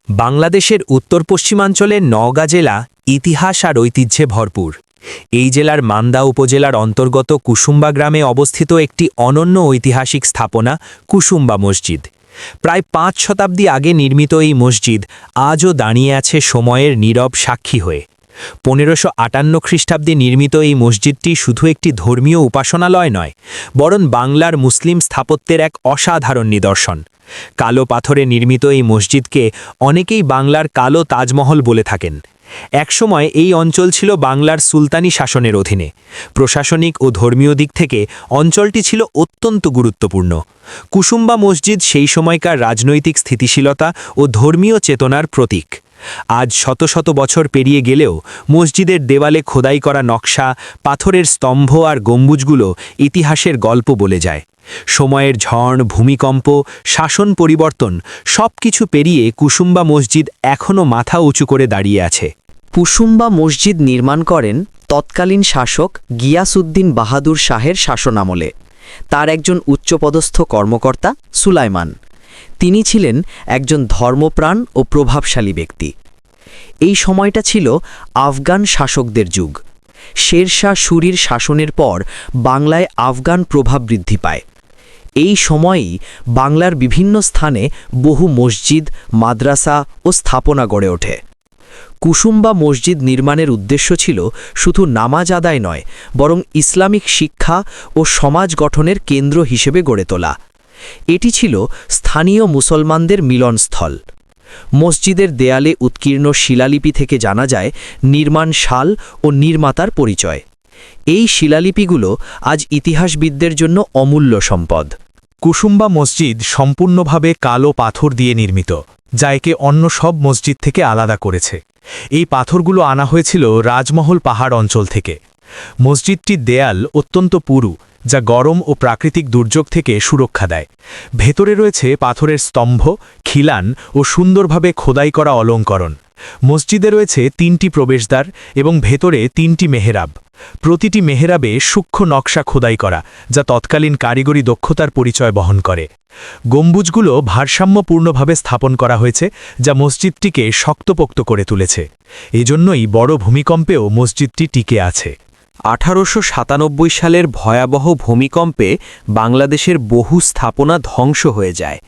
বাংলাদেশের উত্তর পশ্চিমাঞ্চলের নওগাঁ জেলা ইতিহাস আর ঐতিহ্যে ভরপুর। এই জেলার মান্দা উপজেলার অন্তর্গত কুসুম্বা গ্রামে অবস্থিত একটি অনন্য ঐতিহাসিক স্থাপনা কুসুম্বা মসজিদ। প্রায় ৫ শতাব্দী আগে নির্মিত এই মসজিদ আজও দাঁড়িয়ে আছে সময়ের নীরব সাক্ষী হয়ে। ১৫৫৮ খ্রিস্টাব্দে নির্মিত এই মসজিদটি শুধু একটি ধর্মীয় উপাসনালয় নয়, বরং বাংলার মুসলিম স্থাপত্যের এক অসাধারণ নিদর্শন। কালো পাথরে নির্মিত এই মসজিদকে অনেকেই বাংলার কালো তাজমহল বলে থাকেন। একসময় এই অঞ্চল ছিল বাংলার সুলতানি শাসনের অধীনে। প্রশাসনিক ও ধর্মীয় দিক থেকে অঞ্চলটি ছিল অত্যন্ত গুরুত্বপূর্ণ। কুসুম্বা মসজিদ সেই সময়কার রাজনৈতিক স্থিতিশীলতা ও ধর্মীয় চেতনার প্রতীক। আজ শত শত বছর পেরিয়ে গেলেও মসজিদের দেওয়ালে খোদাই করা নকশা, পাথরের স্তম্ভ আর গম্বুজগুলো ইতিহাসের গল্প বলে যায়। সময়ের ঝড়, ভূমিকম্প, শাসন পরিবর্তন সবকিছু পেরিয়ে কুসুম্বা মসজিদ এখনও মাথা উঁচু করে দাঁড়িয়ে আছে। কুসুম্বা মসজিদ নির্মাণ করেন তৎকালীন শাসক গিয়াসউদ্দিন বাহাদুর শাহের শাসনামলে। তার একজন উচ্চপদস্থ কর্মকর্তা সুলাইমান। তিনি ছিলেন একজন ধর্মপ্রাণ ও প্রভাবশালী ব্যক্তি। এই সময়টা ছিল আফগান শাসকদের যুগ। শের শাহ সুরির শাসনের পর বাংলায় আফগান প্রভাব বৃদ্ধি পায়। এই সময়েই বাংলার বিভিন্ন স্থানে বহু মসজিদ, মাদ্রাসা ও স্থাপনা গড়ে ওঠে। কুসুম্বা মসজিদ নির্মাণের উদ্দেশ্য ছিল শুধু নামাজ আদায় নয়, বরং ইসলামিক শিক্ষা ও সমাজ গঠনের কেন্দ্র হিসেবে গড়ে তোলা। এটি ছিল স্থানীয় মুসলমানদের মিলনস্থল। মসজিদের দেয়ালে উৎকীর্ণ শিলালিপি থেকে জানা যায় নির্মাণ সাল ও নির্মাতার পরিচয়। এই শিলালিপিগুলো আজ ইতিহাসবিদদের জন্য অমূল্য সম্পদ। কুসুম্বা মসজিদ সম্পূর্ণভাবে কালো পাথর দিয়ে নির্মিত, যা একে অন্য সব মসজিদ থেকে আলাদা করেছে। এই পাথরগুলো আনা হয়েছিল রাজমহল পাহাড় অঞ্চল থেকে। মসজিদটির দেয়াল অত্যন্ত পুরু, যা গরম ও প্রাকৃতিক দুর্যোগ থেকে সুরক্ষা দেয়। ভেতরে রয়েছে পাথরের স্তম্ভ, খিলান ও সুন্দরভাবে খোদাই করা অলঙ্করণ। মসজিদে রয়েছে ৩টি প্রবেশদ্বার এবং ভেতরে ৩টি মেহরাব। প্রতিটি মেহরাবে সূক্ষ্ম নকশা খোদাই করা, যা তৎকালীন কারিগরি দক্ষতার পরিচয় বহন করে। গম্বুজগুলো ভারসাম্যপূর্ণভাবে স্থাপন করা হয়েছে, যা মসজিদটিকে শক্তপোক্ত করে তুলেছে। এজন্যই বড় ভূমিকম্পেও মসজিদটি টিকে আছে। ১৮৯৭ সালের ভয়াবহ ভূমিকম্পে বাংলাদেশের বহু স্থাপনা ধ্বংস হয়ে যায়,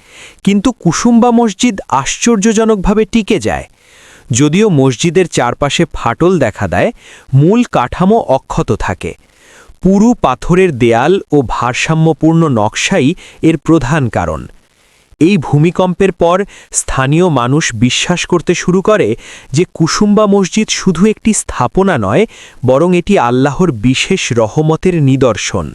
কিন্তু কুসুম্বা মসজিদ আশ্চর্যজনকভাবে টিকে যায়। যদিও মসজিদের চারপাশে ফাটল দেখা দেয়, মূল কাঠামো অক্ষত থাকে। পুরু পাথরের দেয়াল ও ভারসাম্যপূর্ণ নকশাই এর প্রধান কারণ। এই ভূমিকম্পের পর স্থানীয় মানুষ বিশ্বাস করতে শুরু করে যে কুসুম্বা মসজিদ শুধু একটি স্থাপনা নয়, বরং এটি আল্লাহর বিশেষ রহমতের নিদর্শন।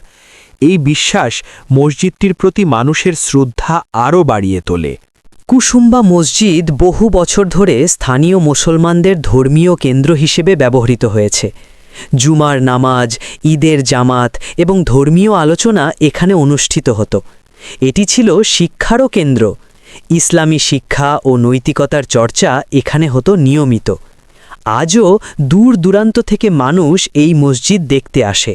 এই বিশ্বাস মসজিদটির প্রতি মানুষের শ্রদ্ধা আরও বাড়িয়ে তোলে। কুসুম্বা মসজিদ বহু বছর ধরে স্থানীয় মুসলমানদের ধর্মীয় কেন্দ্র হিসেবে ব্যবহৃত হয়েছে। জুমার নামাজ, ঈদের জামাত এবং ধর্মীয় আলোচনা এখানে অনুষ্ঠিত হতো। এটি ছিল শিক্ষারও কেন্দ্র। ইসলামী শিক্ষা ও নৈতিকতার চর্চা এখানে হতো নিয়মিত। আজও দূর দূরান্ত থেকে মানুষ এই মসজিদ দেখতে আসে।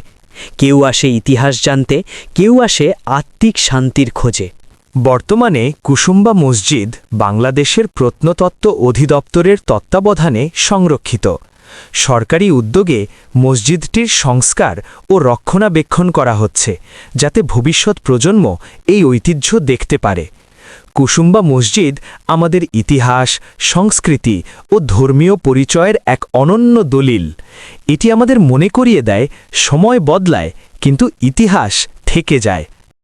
কেউ আসে ইতিহাস জানতে, কেউ আসে আত্মিক শান্তির খোঁজে। বর্তমানে কুসুম্বা মসজিদ বাংলাদেশের প্রত্নতত্ত্ব অধিদপ্তরের তত্ত্বাবধানে সংরক্ষিত। সরকারি উদ্যোগে মসজিদটির সংস্কার ও রক্ষণাবেক্ষণ করা হচ্ছে, যাতে ভবিষ্যৎ প্রজন্ম এই ঐতিহ্য দেখতে পারে। কুসুম্বা মসজিদ আমাদের ইতিহাস, সংস্কৃতি ও ধর্মীয় পরিচয়ের এক অনন্য দলিল। এটি আমাদের মনে করিয়ে দেয়, সময় বদলায়, কিন্তু ইতিহাস থেকে যায়।